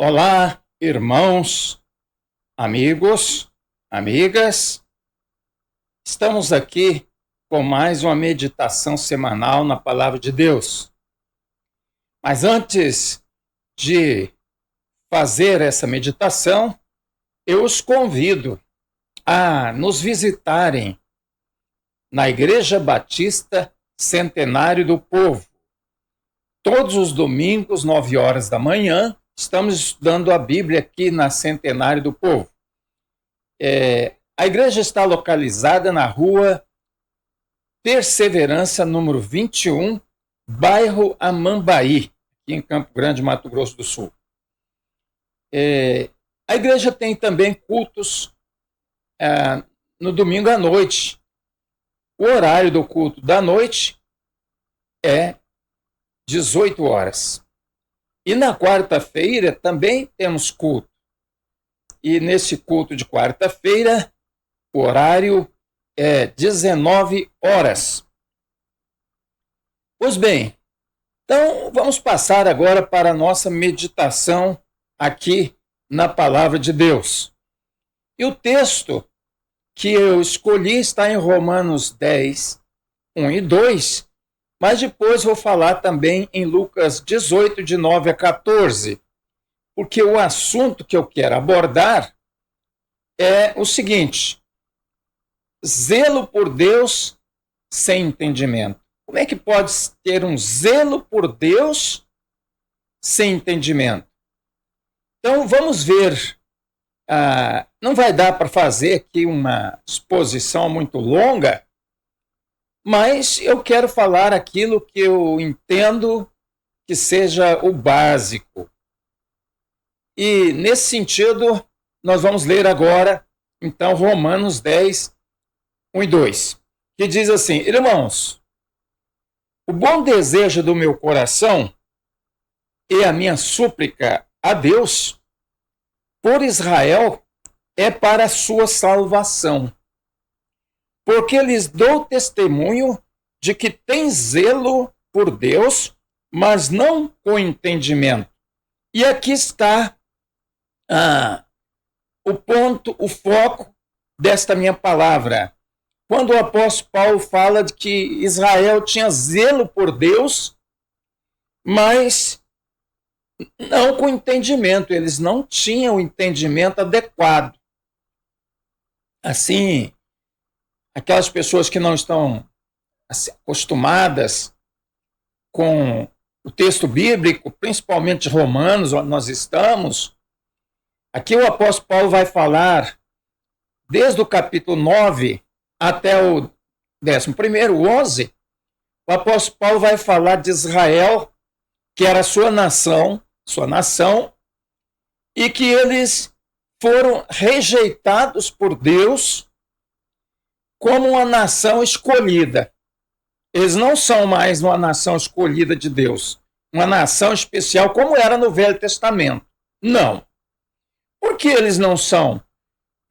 Olá, irmãos, amigos, amigas. Estamos aqui com mais uma meditação semanal na Palavra de Deus. Mas antes de fazer essa meditação, eu os convido a nos visitarem na Igreja Batista Centenário do Povo. Todos os domingos, 9 horas da manhã, estamos estudando a Bíblia aqui na Centenário do Povo. A igreja está localizada na rua Perseverança, número 21, bairro Amambaí, aqui em Campo Grande, Mato Grosso do Sul. A igreja tem também cultos no domingo à noite. O horário do culto da noite é 18 horas. E na quarta-feira também temos culto. E nesse culto de quarta-feira, o horário é 19 horas. Pois bem, então vamos passar agora para a nossa meditação aqui na Palavra de Deus. E o texto que eu escolhi está em Romanos 10, 1 e 2, mas depois vou falar também em Lucas 18, de 9 a 14, porque o assunto que eu quero abordar é o seguinte: zelo por Deus sem entendimento. Como é que pode ter um zelo por Deus sem entendimento? Então vamos ver. Não vai dar para fazer aqui uma exposição muito longa, mas eu quero falar aquilo que eu entendo que seja o básico. E nesse sentido, nós vamos ler agora, então, Romanos 10, 1 e 2, que diz assim: Irmãos, o bom desejo do meu coração e a minha súplica a Deus por Israel é para a sua salvação. Porque lhes dou testemunho de que tem zelo por Deus, mas não com entendimento. E aqui está o ponto, o foco desta minha palavra. Quando o apóstolo Paulo fala de que Israel tinha zelo por Deus, mas não com entendimento, eles não tinham o entendimento adequado. Assim, aquelas pessoas que não estão acostumadas com o texto bíblico, principalmente Romanos, onde nós estamos, aqui o apóstolo Paulo vai falar, desde o capítulo 9 até o 11º, 11, o apóstolo Paulo vai falar de Israel, que era a sua nação, e que eles foram rejeitados por Deus como uma nação escolhida. Eles não são mais uma nação escolhida de Deus, uma nação especial como era no Velho Testamento. Não. Por que eles não são?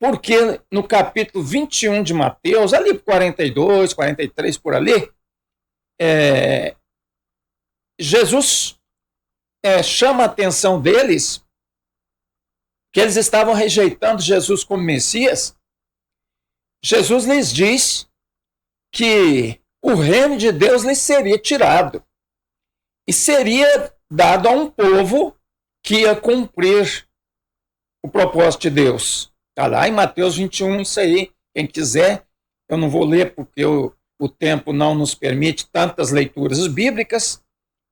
Porque no capítulo 21 de Mateus, ali por 42, 43, por ali, Jesus chama a atenção deles que eles estavam rejeitando Jesus como Messias. Jesus lhes diz que o reino de Deus lhes seria tirado e seria dado a um povo que ia cumprir o propósito de Deus. Está lá em Mateus 21, isso aí. Quem quiser, eu não vou ler porque o tempo não nos permite tantas leituras bíblicas,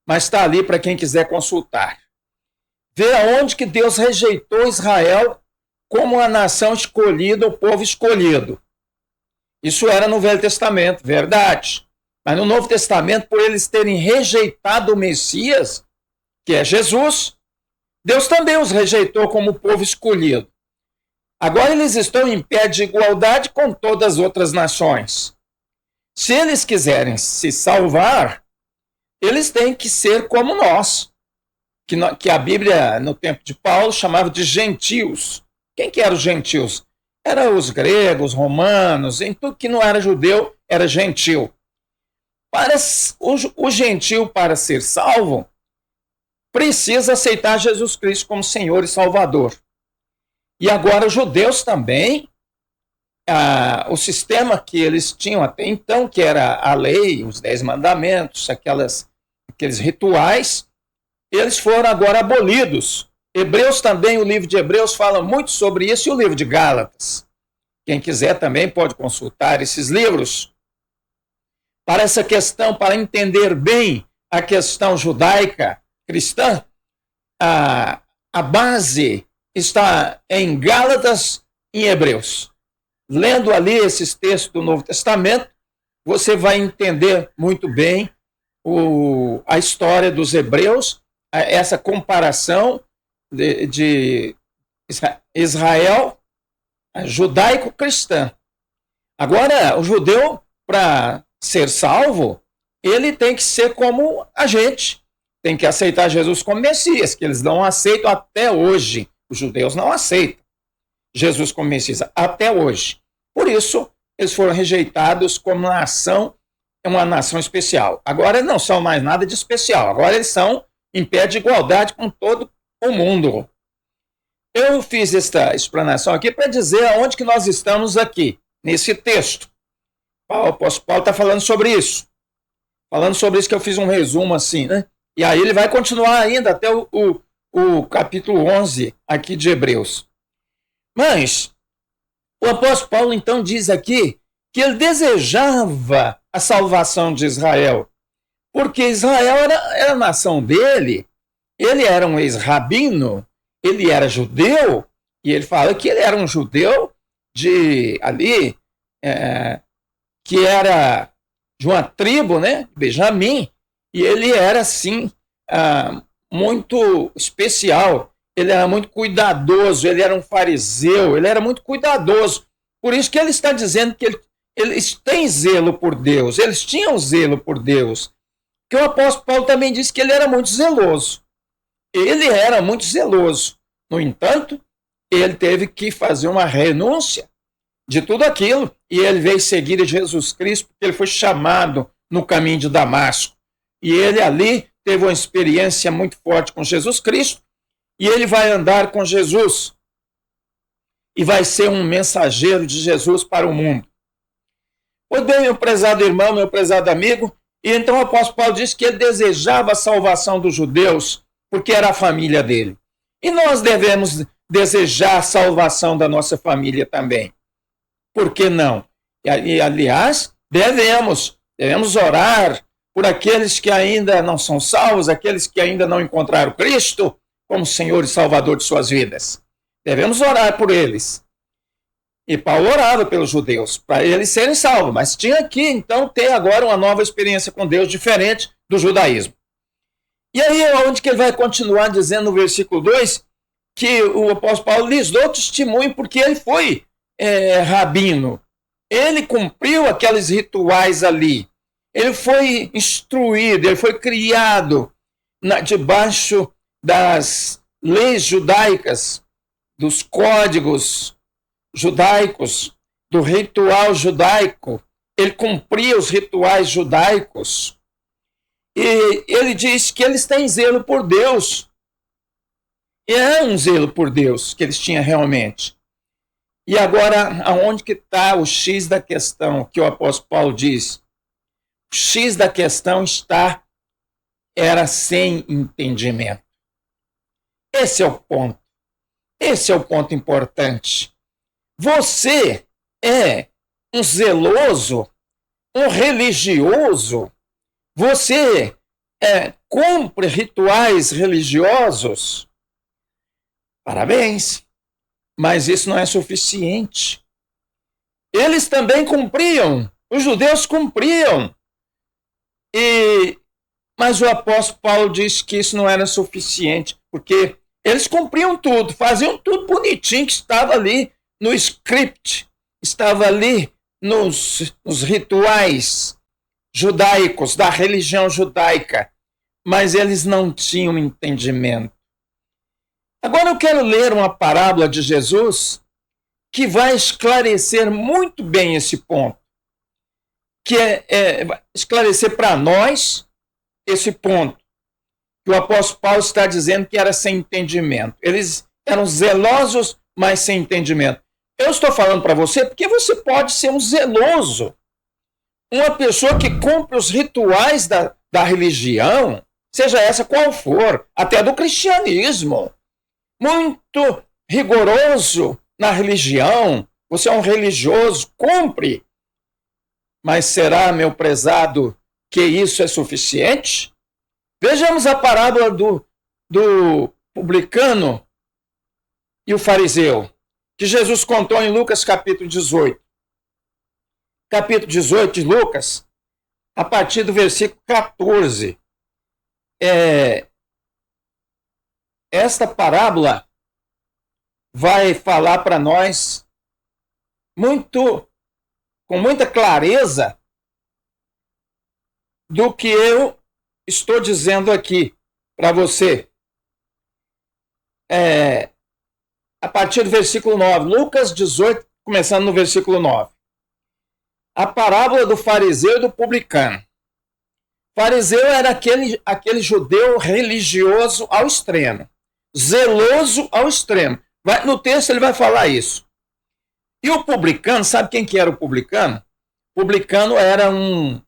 mas está ali para quem quiser consultar. Vê aonde que Deus rejeitou Israel como a nação escolhida, o povo escolhido. Isso era no Velho Testamento, verdade. Mas no Novo Testamento, por eles terem rejeitado o Messias, que é Jesus, Deus também os rejeitou como povo escolhido. Agora eles estão em pé de igualdade com todas as outras nações. Se eles quiserem se salvar, eles têm que ser como nós, que a Bíblia, no tempo de Paulo, chamava de gentios. Quem que eram os gentios? Eram os gregos, romanos, em tudo que não era judeu, era gentil. O gentil, para ser salvo, precisa aceitar Jesus Cristo como Senhor e Salvador. E agora os judeus também, o sistema que eles tinham até então, que era a lei, os 10 mandamentos, aqueles rituais, eles foram agora abolidos. Hebreus também, o livro de Hebreus fala muito sobre isso, e o livro de Gálatas. Quem quiser também pode consultar esses livros. Para essa questão, para entender bem a questão judaica cristã, a base está em Gálatas e em Hebreus. Lendo ali esses textos do Novo Testamento, você vai entender muito bem a história dos hebreus, essa comparação de Israel judaico-cristã. Agora, o judeu, para ser salvo, ele tem que ser como a gente, tem que aceitar Jesus como Messias, que eles não aceitam até hoje. Os judeus não aceitam Jesus como Messias até hoje. Por isso, eles foram rejeitados como nação, uma nação especial. Agora não são mais nada de especial, agora eles são em pé de igualdade com todo o mundo. Eu fiz esta explanação aqui para dizer aonde que nós estamos aqui, nesse texto. O apóstolo Paulo está falando sobre isso. Falando sobre isso que eu fiz um resumo assim, né? E aí ele vai continuar ainda até o capítulo 11 aqui de Hebreus. Mas o apóstolo Paulo então diz aqui que ele desejava a salvação de Israel, porque Israel era a nação dele, ele era um ex-rabino, ele era judeu, e ele fala que ele era um judeu que era de uma tribo, né, Benjamim, e ele era, assim, muito especial, ele era muito cuidadoso, ele era um fariseu, ele era muito cuidadoso. Por isso que ele está dizendo que eles têm zelo por Deus, eles tinham zelo por Deus. Que o apóstolo Paulo também disse que ele era muito zeloso. Ele era muito zeloso. No entanto, ele teve que fazer uma renúncia de tudo aquilo, e ele veio seguir Jesus Cristo, porque ele foi chamado no caminho de Damasco. E ele ali teve uma experiência muito forte com Jesus Cristo, e ele vai andar com Jesus, e vai ser um mensageiro de Jesus para o mundo. Pois bem, meu prezado irmão, meu prezado amigo, e então o apóstolo Paulo disse que ele desejava a salvação dos judeus, porque era a família dele. E nós devemos desejar a salvação da nossa família também. Por que não? E, aliás, devemos orar por aqueles que ainda não são salvos, aqueles que ainda não encontraram Cristo como Senhor e Salvador de suas vidas. Devemos orar por eles. E Paulo orava pelos judeus, para eles serem salvos, mas tinha que, então, ter agora uma nova experiência com Deus, diferente do judaísmo. E aí é onde que ele vai continuar dizendo no versículo 2, que o apóstolo Paulo lhes deu testemunho porque ele foi rabino. Ele cumpriu aqueles rituais ali. Ele foi instruído, ele foi criado debaixo das leis judaicas, dos códigos judaicos, do ritual judaico. Ele cumpria os rituais judaicos. E ele diz que eles têm zelo por Deus. E é um zelo por Deus que eles tinham realmente. E agora, aonde que está o X da questão que o apóstolo Paulo diz? O X da questão era sem entendimento. Esse é o ponto. Esse é o ponto importante. Você é um zeloso, um religioso, você cumpre rituais religiosos. Parabéns, mas isso não é suficiente. Eles também cumpriam, os judeus cumpriam. Mas o apóstolo Paulo disse que isso não era suficiente, porque eles cumpriam tudo, faziam tudo bonitinho, que estava ali no script, estava ali nos rituais judaicos, da religião judaica, mas eles não tinham entendimento. Agora eu quero ler uma parábola de Jesus que vai esclarecer muito bem esse ponto, que esclarecer para nós esse ponto, que o apóstolo Paulo está dizendo que era sem entendimento. Eles eram zelosos, mas sem entendimento. Eu estou falando para você porque você pode ser um zeloso. Uma pessoa que cumpre os rituais da religião, seja essa qual for, até do cristianismo. Muito rigoroso na religião. Você é um religioso, cumpre. Mas será, meu prezado, que isso é suficiente? Vejamos a parábola do publicano e o fariseu, que Jesus contou em Lucas capítulo 18. Capítulo 18 de Lucas, a partir do versículo 14. Esta parábola vai falar para nós com muita clareza do que eu estou dizendo aqui para você. A partir do versículo 9, Lucas 18, começando no versículo 9. A parábola do fariseu e do publicano. O fariseu era aquele judeu religioso ao extremo, zeloso ao extremo. No texto ele vai falar isso. E o publicano, sabe quem que era o publicano? O publicano era um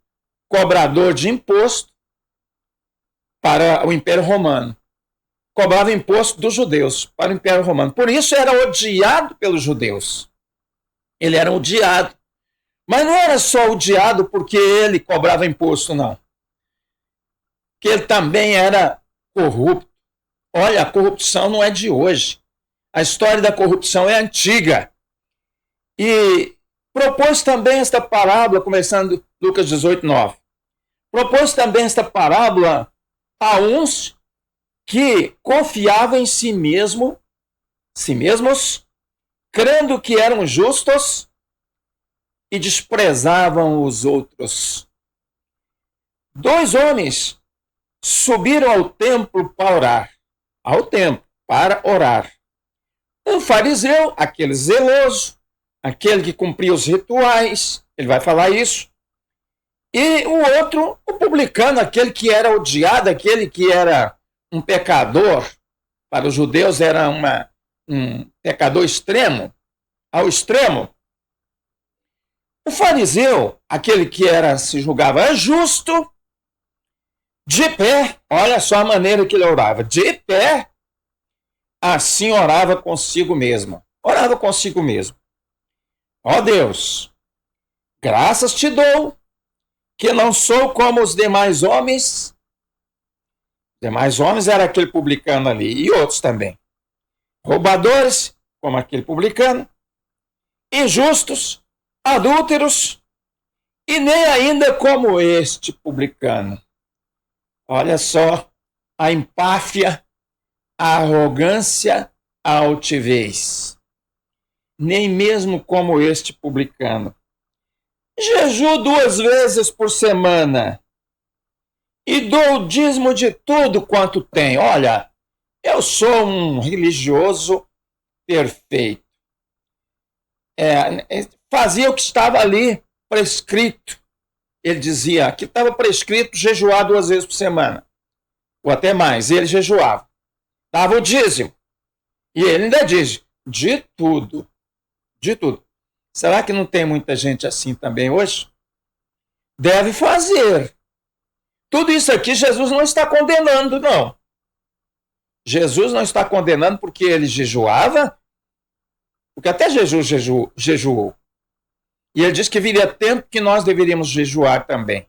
cobrador de imposto para o Império Romano. Cobrava imposto dos judeus para o Império Romano. Por isso era odiado pelos judeus. Ele era odiado. Mas não era só odiado porque ele cobrava imposto, não. Que ele também era corrupto. Olha, a corrupção não é de hoje. A história da corrupção é antiga. E propôs também esta parábola, começando Lucas 18, 9. Propôs também esta parábola a uns que confiavam em si mesmos, crendo que eram justos e desprezavam os outros. 2 homens subiram ao templo para orar. Um fariseu, aquele zeloso, aquele que cumpria os rituais, ele vai falar isso. E o outro, o publicano, aquele que era odiado, aquele que era um pecador, para os judeus era um pecador extremo, ao extremo. O fariseu, aquele que se julgava justo, de pé, olha só a maneira que ele orava, de pé, assim orava consigo mesmo. Orava consigo mesmo. Ó Deus, graças te dou, que não sou como os demais homens. Os demais homens era aquele publicano ali, e outros também. Roubadores, como aquele publicano, injustos, adúlteros, e nem ainda como este publicano. Olha só a empáfia, a arrogância, a altivez. Nem mesmo como este publicano. Jejuo 2 vezes por semana e dou o dízimo de tudo quanto tenho. Olha, eu sou um religioso perfeito. Fazia o que estava ali prescrito. Ele dizia que estava prescrito jejuar 2 vezes por semana, ou até mais. Ele jejuava. Dava o dízimo. E ele ainda diz, de tudo. De tudo. Será que não tem muita gente assim também hoje? Deve fazer. Tudo isso aqui Jesus não está condenando, não. Jesus não está condenando porque ele jejuava, porque até Jesus jejuou. E ele diz que viria tempo que nós deveríamos jejuar também.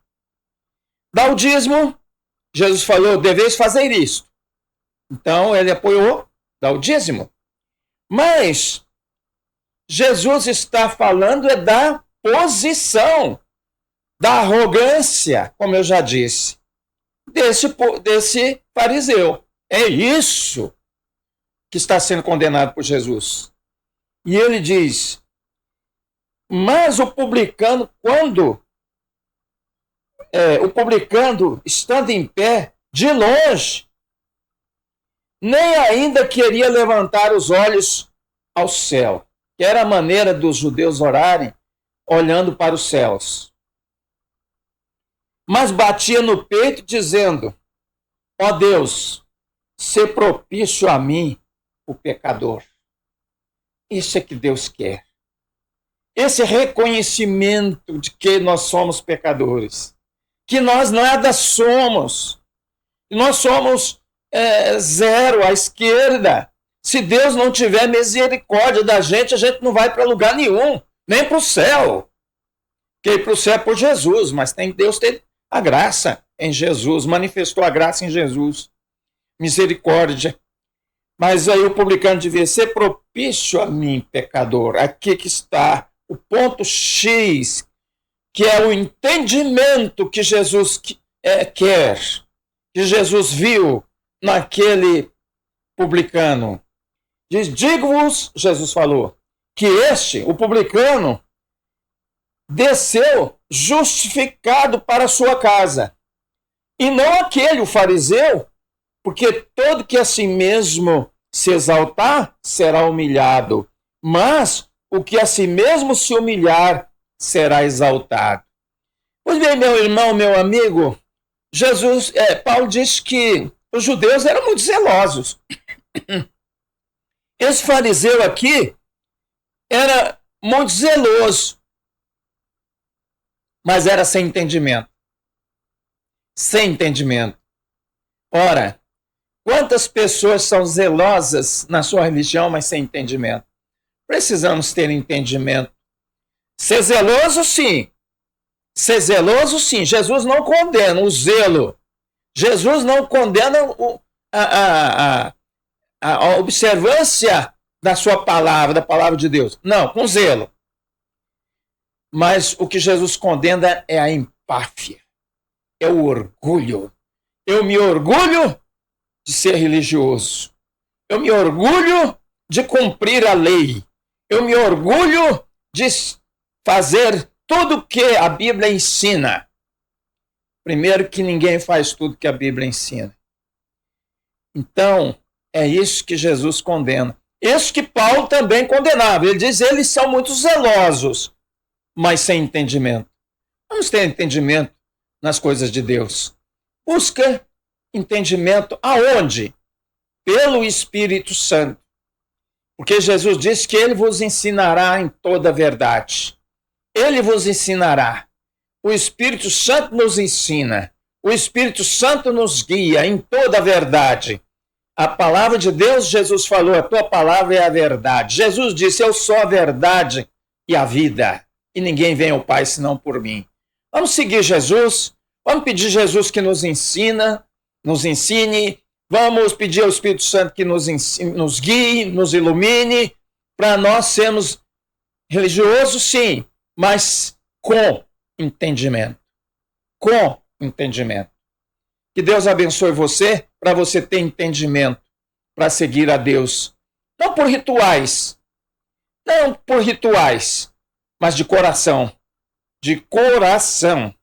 Dá o dízimo, Jesus falou, deveis fazer isso. Então ele apoiou, dá o dízimo. Mas Jesus está falando da posição, da arrogância, como eu já disse, desse fariseu. É isso que está sendo condenado por Jesus. E ele diz, mas o publicano, estando em pé, de longe, nem ainda queria levantar os olhos ao céu, que era a maneira dos judeus orarem, olhando para os céus. Mas batia no peito, dizendo, Ó Deus, sê propício a mim, o pecador. Isso é que Deus quer. Esse reconhecimento de que nós somos pecadores, que nós nada somos, nós somos zero à esquerda. Se Deus não tiver misericórdia da gente, a gente não vai para lugar nenhum, nem para o céu. Porque ir para o céu é por Jesus, mas Deus tem a graça em Jesus, manifestou a graça em Jesus. Misericórdia. Mas aí o publicano devia ser propício a mim, pecador. Aqui que está o ponto X, que é o entendimento que Jesus quer, que Jesus viu naquele publicano. Diz, digo-vos, Jesus falou, que este, o publicano, desceu justificado para a sua casa, e não aquele, o fariseu, porque todo que a si mesmo se exaltar será humilhado, mas o que a si mesmo se humilhar será exaltado. Pois bem, meu irmão, meu amigo, Paulo diz que os judeus eram muito zelosos. Esse fariseu aqui era muito zeloso, mas era sem entendimento. Sem entendimento. Ora, quantas pessoas são zelosas na sua religião, mas sem entendimento? Precisamos ter entendimento. Ser zeloso, sim. Ser zeloso, sim. Jesus não condena o zelo. Jesus não condena a observância da sua palavra, da palavra de Deus. Não, com zelo. Mas o que Jesus condena é a empáfia, é o orgulho. Eu me orgulho de ser religioso. Eu me orgulho de cumprir a lei. Eu me orgulho de fazer tudo o que a Bíblia ensina. Primeiro que ninguém faz tudo que a Bíblia ensina. Então, é isso que Jesus condena. Isso que Paulo também condenava. Ele diz, eles são muito zelosos, mas sem entendimento. Vamos ter entendimento nas coisas de Deus. Busca entendimento aonde? Pelo Espírito Santo. Porque Jesus disse que ele vos ensinará em toda a verdade. Ele vos ensinará. O Espírito Santo nos ensina. O Espírito Santo nos guia em toda a verdade. A palavra de Deus, Jesus falou, a tua palavra é a verdade. Jesus disse, eu sou a verdade e a vida. E ninguém vem ao Pai senão por mim. Vamos seguir Jesus. Vamos pedir a Jesus que nos ensine. Vamos pedir ao Espírito Santo que nos guie, nos ilumine, para nós sermos religiosos, sim, mas com entendimento. Com entendimento. Que Deus abençoe você, para você ter entendimento, para seguir a Deus. Não por rituais, mas de coração. De coração.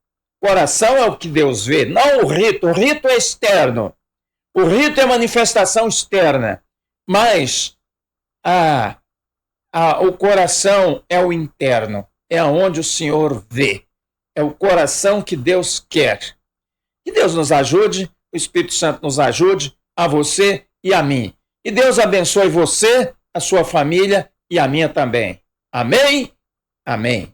Coração é o que Deus vê, não o rito. O rito é externo. O rito é manifestação externa. Mas o coração é o interno. É onde o Senhor vê. É o coração que Deus quer. Que Deus nos ajude, o Espírito Santo nos ajude, a você e a mim. E Deus abençoe você, a sua família e a minha também. Amém? Amém.